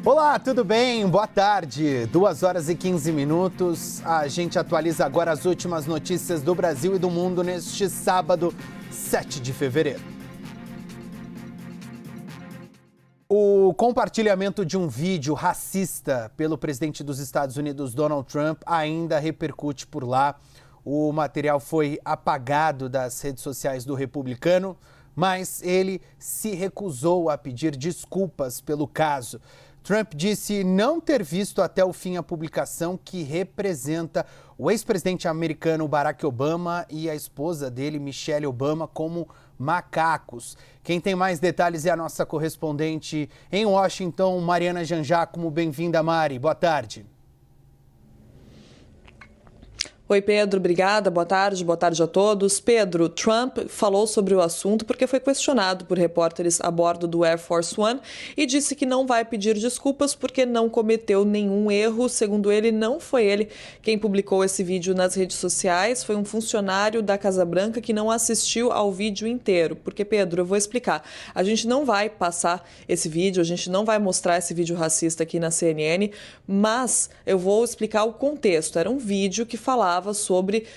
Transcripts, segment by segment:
Olá, tudo bem? Boa tarde. 2h15. A gente atualiza agora as últimas notícias do Brasil e do mundo neste sábado, 7 de fevereiro. O compartilhamento de um vídeo racista pelo presidente dos Estados Unidos, Donald Trump, ainda repercute por lá. O material foi apagado das redes sociais do republicano, mas ele se recusou a pedir desculpas pelo caso. Trump disse não ter visto até o fim a publicação que representa o ex-presidente americano Barack Obama e a esposa dele, Michelle Obama, como macacos. Quem tem mais detalhes é a nossa correspondente em Washington, Mariana Jangiacomo. Bem-vinda, Mari. Boa tarde. Oi, Pedro, obrigada, boa tarde a todos. Pedro, Trump falou sobre o assunto porque foi questionado por repórteres a bordo do Air Force One e disse que não vai pedir desculpas porque não cometeu nenhum erro. Segundo ele, não foi ele quem publicou esse vídeo nas redes sociais, foi um funcionário da Casa Branca que não assistiu ao vídeo inteiro. Porque, Pedro, eu vou explicar, a gente não vai passar esse vídeo, a gente não vai mostrar esse vídeo racista aqui na CNN, mas eu vou explicar o contexto. Era um vídeo que falava sobre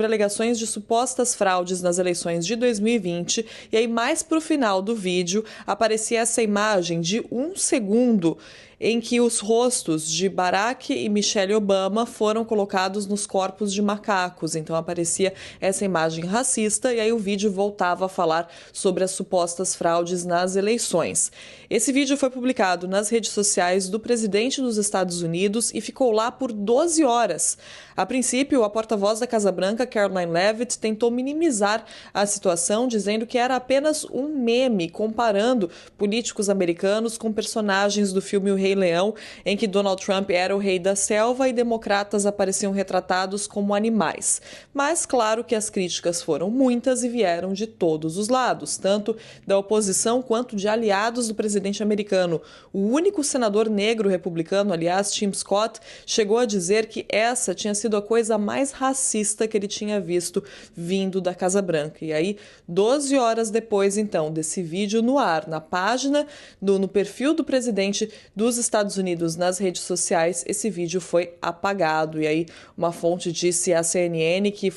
alegações de supostas fraudes nas eleições de 2020, e aí mais para o final do vídeo aparecia essa imagem de 1 segundo em que os rostos de Barack e Michelle Obama foram colocados nos corpos de macacos. Então aparecia essa imagem racista e aí o vídeo voltava a falar sobre as supostas fraudes nas eleições. Esse vídeo foi publicado nas redes sociais do presidente dos Estados Unidos e ficou lá por 12 horas. A princípio, a porta-voz da Casa Branca, Karoline Leavitt, tentou minimizar a situação, dizendo que era apenas um meme, comparando políticos americanos com personagens do filme O Rei Leão, em que Donald Trump era o rei da selva e democratas apareciam retratados como animais. Mas claro que as críticas foram muitas e vieram de todos os lados, tanto da oposição quanto de aliados do presidente americano. O único senador negro republicano, aliás, Tim Scott, chegou a dizer que essa tinha sido a coisa mais racista que ele tinha visto vindo da Casa Branca. E aí, 12 horas depois, então, desse vídeo no ar, na página, no perfil do presidente dos Estados Unidos nas redes sociais, esse vídeo foi apagado. E aí, uma fonte disse à CNN que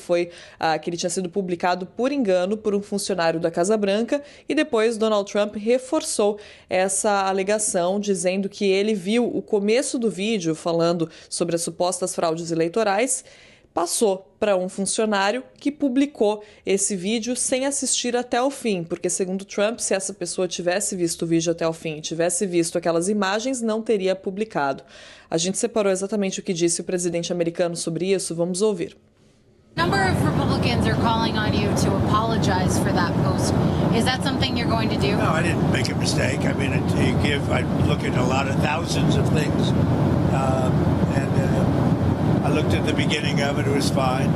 ele tinha sido publicado por engano por um funcionário da Casa Branca, e depois Donald Trump reforçou essa alegação, dizendo que ele viu o começo do vídeo falando sobre as supostas fraudes eleitorais, passou para um funcionário que publicou esse vídeo sem assistir até o fim, porque segundo Trump, se essa pessoa tivesse visto o vídeo até o fim, tivesse visto aquelas imagens, não teria publicado. A gente separou exatamente o que disse o presidente americano sobre isso, vamos ouvir. A number of Republicans are calling on you to apologize for that post. Is that something you're going to do? No, I didn't make a mistake. I mean, I look at a lot of thousands of things, I looked at the beginning of it, it was fine.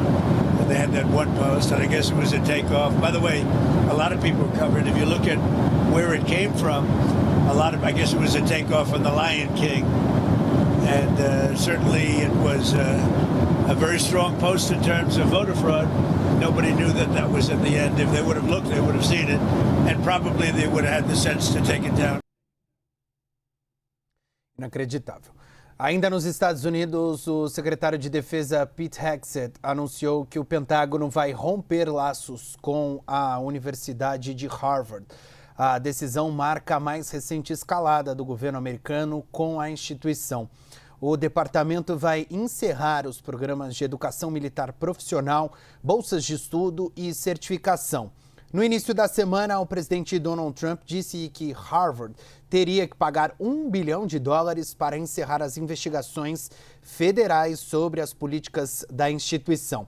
They had that one post, and I guess it was a takeoff. By the way, a lot of people covered, if you look at where it came from, I guess it was a takeoff on The Lion King. And certainly it was a very strong post in terms of voter fraud. Nobody knew that was at the end. If they would have looked, they would have seen it. And probably they would have had the sense to take it down. Inacreditável. Ainda nos Estados Unidos, o secretário de Defesa Pete Hegseth anunciou que o Pentágono vai romper laços com a Universidade de Harvard. A decisão marca a mais recente escalada do governo americano com a instituição. O departamento vai encerrar os programas de educação militar profissional, bolsas de estudo e certificação. No início da semana, o presidente Donald Trump disse que Harvard teria que pagar $1 bilhão para encerrar as investigações federais sobre as políticas da instituição.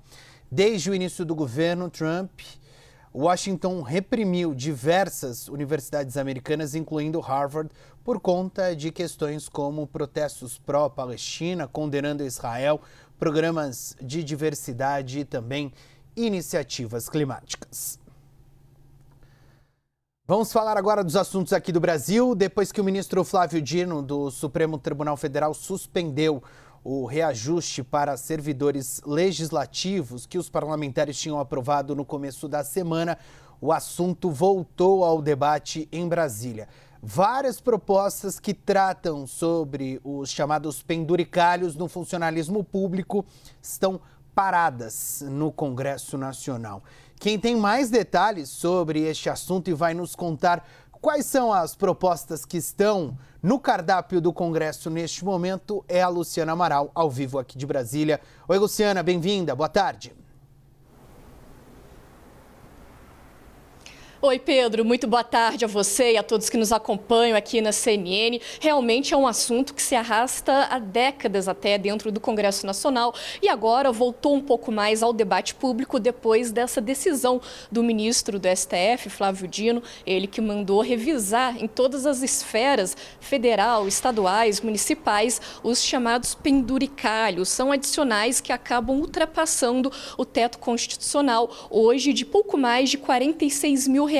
Desde o início do governo Trump, Washington reprimiu diversas universidades americanas, incluindo Harvard, por conta de questões como protestos pró-Palestina, condenando Israel, programas de diversidade e também iniciativas climáticas. Vamos falar agora dos assuntos aqui do Brasil. Depois que o ministro Flávio Dino, do Supremo Tribunal Federal, suspendeu o reajuste para servidores legislativos que os parlamentares tinham aprovado no começo da semana, o assunto voltou ao debate em Brasília. várias propostas que tratam sobre os chamados penduricalhos no funcionalismo público estão paradas no Congresso Nacional. Quem tem mais detalhes sobre este assunto e vai nos contar quais são as propostas que estão no cardápio do Congresso neste momento é a Luciana Amaral, ao vivo aqui de Brasília. Oi, Luciana, bem-vinda, boa tarde. Oi, Pedro, muito boa tarde a você e a todos que nos acompanham aqui na CNN. Realmente é um assunto que se arrasta há décadas até dentro do Congresso Nacional e agora voltou um pouco mais ao debate público depois dessa decisão do ministro do STF, Flávio Dino, ele que mandou revisar em todas as esferas, federal, estaduais, municipais, os chamados penduricalhos. São adicionais que acabam ultrapassando o teto constitucional, hoje de pouco mais de R$46 mil.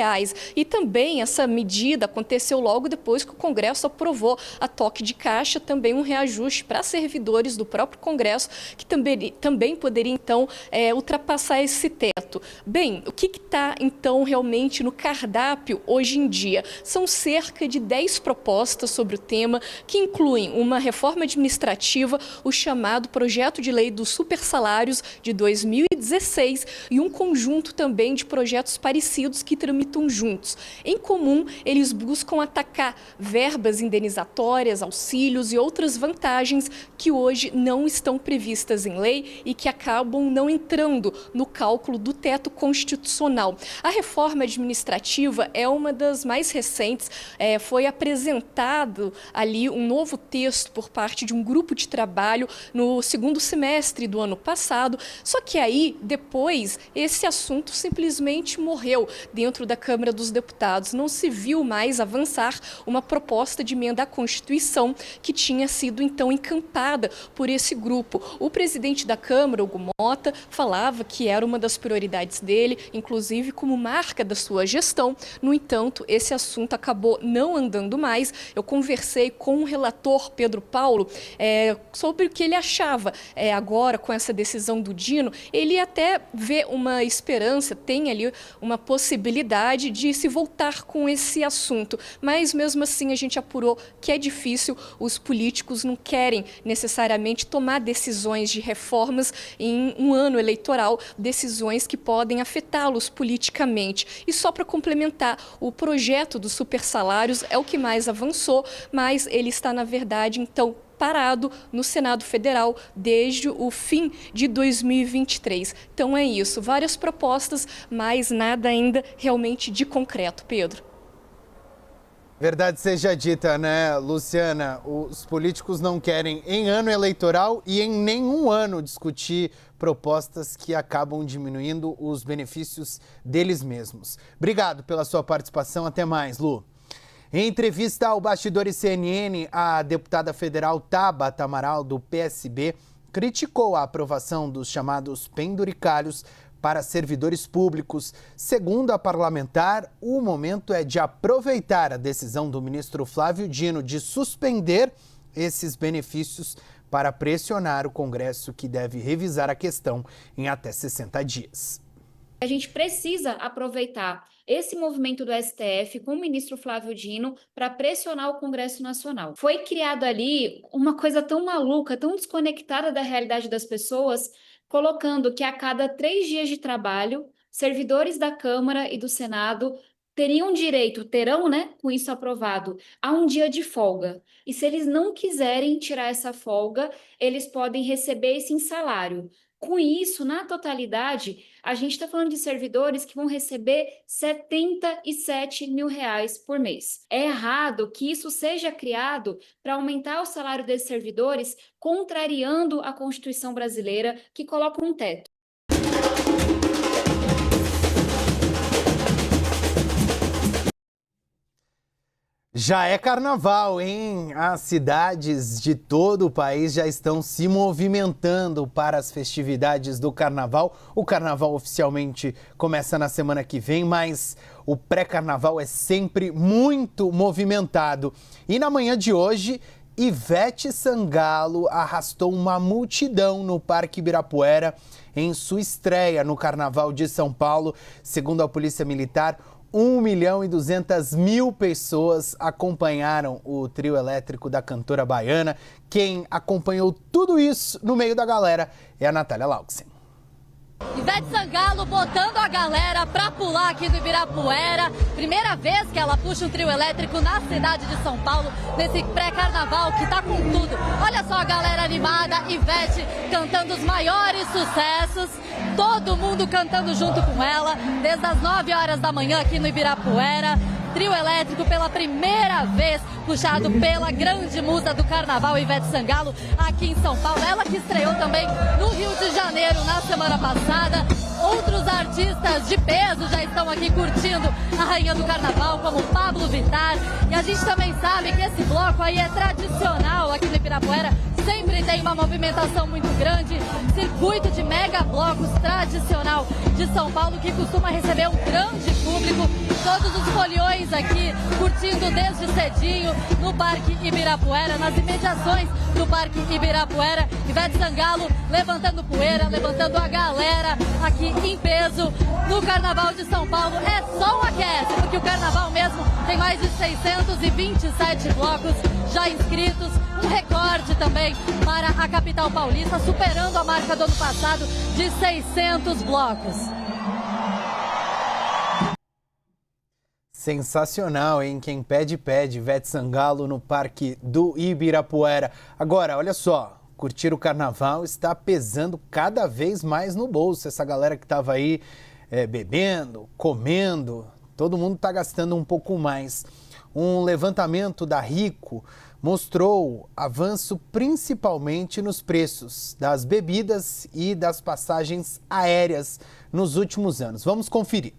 E também essa medida aconteceu logo depois que o Congresso aprovou a toque de caixa, também um reajuste para servidores do próprio Congresso, que também poderia, então, ultrapassar esse teto. Bem, o que está, então, realmente no cardápio hoje em dia? São cerca de 10 propostas sobre o tema, que incluem uma reforma administrativa, o chamado Projeto de Lei dos Supersalários de 2016 e um conjunto também de projetos parecidos que tramitam juntos. Em comum, eles buscam atacar verbas indenizatórias, auxílios e outras vantagens que hoje não estão previstas em lei e que acabam não entrando no cálculo do teto constitucional. A reforma administrativa é uma das mais recentes. Foi apresentado ali um novo texto por parte de um grupo de trabalho no segundo semestre do ano passado, só que aí, depois, esse assunto simplesmente morreu dentro da Câmara dos Deputados. Não se viu mais avançar uma proposta de emenda à Constituição que tinha sido, então, encampada por esse grupo. O presidente da Câmara, Hugo Mota, falava que era uma das prioridades dele, inclusive como marca da sua gestão. No entanto, esse assunto acabou não andando mais. Eu conversei com o relator Pedro Paulo sobre o que ele achava agora com essa decisão do Dino. Ele até vê uma esperança, tem ali uma possibilidade de se voltar com esse assunto, mas mesmo assim a gente apurou que é difícil, os políticos não querem necessariamente tomar decisões de reformas em um ano eleitoral, decisões que podem afetá-los politicamente. E só para complementar, o projeto dos supersalários é o que mais avançou, mas ele está, na verdade, então, parado no Senado Federal desde o fim de 2023. Então é isso, várias propostas, mas nada ainda realmente de concreto, Pedro. Verdade seja dita, né, Luciana? Os políticos não querem em ano eleitoral e em nenhum ano discutir propostas que acabam diminuindo os benefícios deles mesmos. Obrigado pela sua participação, até mais, Lu. Em entrevista ao Bastidores CNN, a deputada federal Tabata Amaral, do PSB, criticou a aprovação dos chamados penduricalhos para servidores públicos. Segundo a parlamentar, o momento é de aproveitar a decisão do ministro Flávio Dino de suspender esses benefícios para pressionar o Congresso, que deve revisar a questão em até 60 dias. A gente precisa aproveitar esse movimento do STF com o ministro Flávio Dino para pressionar o Congresso Nacional. Foi criado ali uma coisa tão maluca, tão desconectada da realidade das pessoas, colocando que a cada 3 dias de trabalho, servidores da Câmara e do Senado terão, né, com isso aprovado, a um dia de folga. E se eles não quiserem tirar essa folga, eles podem receber isso em salário. Com isso, na totalidade, a gente está falando de servidores que vão receber R$77 mil por mês. É errado que isso seja criado para aumentar o salário desses servidores, contrariando a Constituição brasileira, que coloca um teto. Já é carnaval, hein? As cidades de todo o país já estão se movimentando para as festividades do carnaval. O carnaval oficialmente começa na semana que vem, mas o pré-carnaval é sempre muito movimentado. E na manhã de hoje, Ivete Sangalo arrastou uma multidão no Parque Ibirapuera em sua estreia no Carnaval de São Paulo. Segundo a Polícia Militar, 1.200.000 pessoas acompanharam o trio elétrico da cantora baiana. Quem acompanhou tudo isso no meio da galera é a Natália Lauxen. Ivete Sangalo botando a galera pra pular aqui do Ibirapuera. Primeira vez que ela puxa um trio elétrico na cidade de São Paulo, nesse pré-carnaval que tá com tudo. Olha só a galera animada, Ivete cantando os maiores sucessos, todo mundo cantando junto com ela, desde as 9 horas da manhã aqui no Ibirapuera. Trio elétrico pela primeira vez, puxado pela grande musa do carnaval, Ivete Sangalo, aqui em São Paulo. Ela que estreou também no Rio de Janeiro na semana passada. Outros artistas de peso já estão aqui curtindo a rainha do carnaval, como Pablo Vittar. E a gente também sabe que esse bloco aí é tradicional aqui no Ibirapuera. Sempre tem uma movimentação muito grande, circuito de mega blocos tradicional de São Paulo, que costuma receber um grande público. Todos os foliões aqui curtindo desde cedinho no Parque Ibirapuera, nas imediações do Parque Ibirapuera. Ivete Sangalo levantando poeira, levantando a galera aqui em peso no Carnaval de São Paulo. É só um aquece, porque o Carnaval mesmo tem mais de 627 blocos já inscritos. Um recorde também para a capital paulista, superando a marca do ano passado de 600 blocos. Sensacional, hein? Quem pede, pede. Ivete Sangalo no Parque do Ibirapuera. Agora, olha só, curtir o carnaval está pesando cada vez mais no bolso. Essa galera que estava aí bebendo, comendo, todo mundo está gastando um pouco mais. Um levantamento da Rico mostrou avanço principalmente nos preços das bebidas e das passagens aéreas nos últimos anos. Vamos conferir.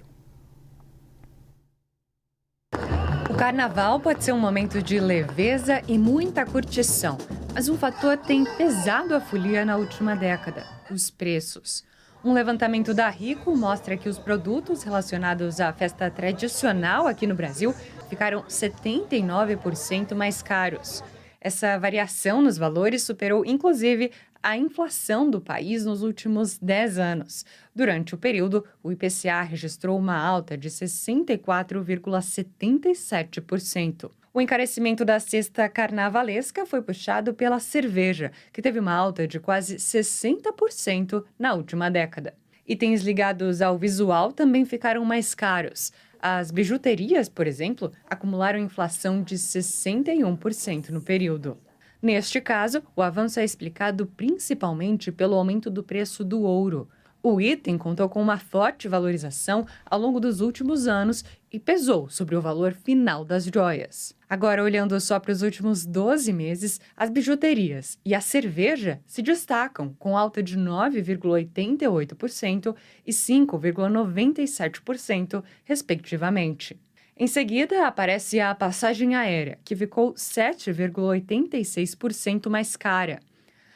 O carnaval pode ser um momento de leveza e muita curtição, mas um fator tem pesado a folia na última década: os preços. Um levantamento da Rico mostra que os produtos relacionados à festa tradicional aqui no Brasil ficaram 79% mais caros. Essa variação nos valores superou, inclusive, a inflação do país nos últimos 10 anos. Durante o período, o IPCA registrou uma alta de 64,77%. O encarecimento da cesta carnavalesca foi puxado pela cerveja, que teve uma alta de quase 60% na última década. Itens ligados ao visual também ficaram mais caros. As bijuterias, por exemplo, acumularam inflação de 61% no período. Neste caso, o avanço é explicado principalmente pelo aumento do preço do ouro. O item contou com uma forte valorização ao longo dos últimos anos e pesou sobre o valor final das joias. Agora, olhando só para os últimos 12 meses, as bijuterias e a cerveja se destacam, com alta de 9,88% e 5,97%, respectivamente. Em seguida, aparece a passagem aérea, que ficou 7,86% mais cara.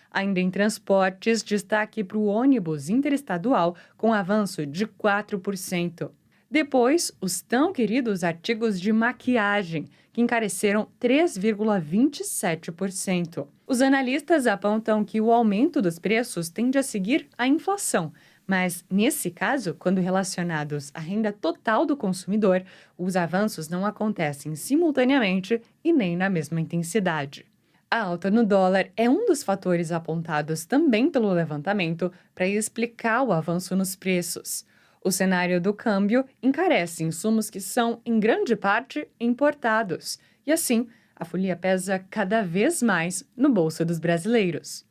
Ainda em transportes, destaque para o ônibus interestadual, com avanço de 4%. Depois, os tão queridos artigos de maquiagem, que encareceram 3,27%. Os analistas apontam que o aumento dos preços tende a seguir a inflação, mas, nesse caso, quando relacionados à renda total do consumidor, os avanços não acontecem simultaneamente e nem na mesma intensidade. A alta no dólar é um dos fatores apontados também pelo levantamento para explicar o avanço nos preços. O cenário do câmbio encarece insumos que são, em grande parte, importados. E assim, a folia pesa cada vez mais no bolso dos brasileiros.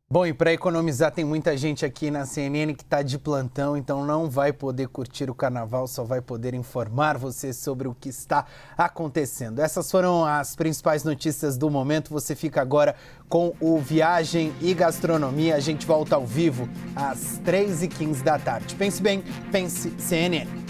Bom, e para economizar, tem muita gente aqui na CNN que está de plantão, então não vai poder curtir o carnaval, só vai poder informar você sobre o que está acontecendo. Essas foram as principais notícias do momento. Você fica agora com o Viagem e Gastronomia. A gente volta ao vivo às 3h15 da tarde. Pense bem, pense CNN.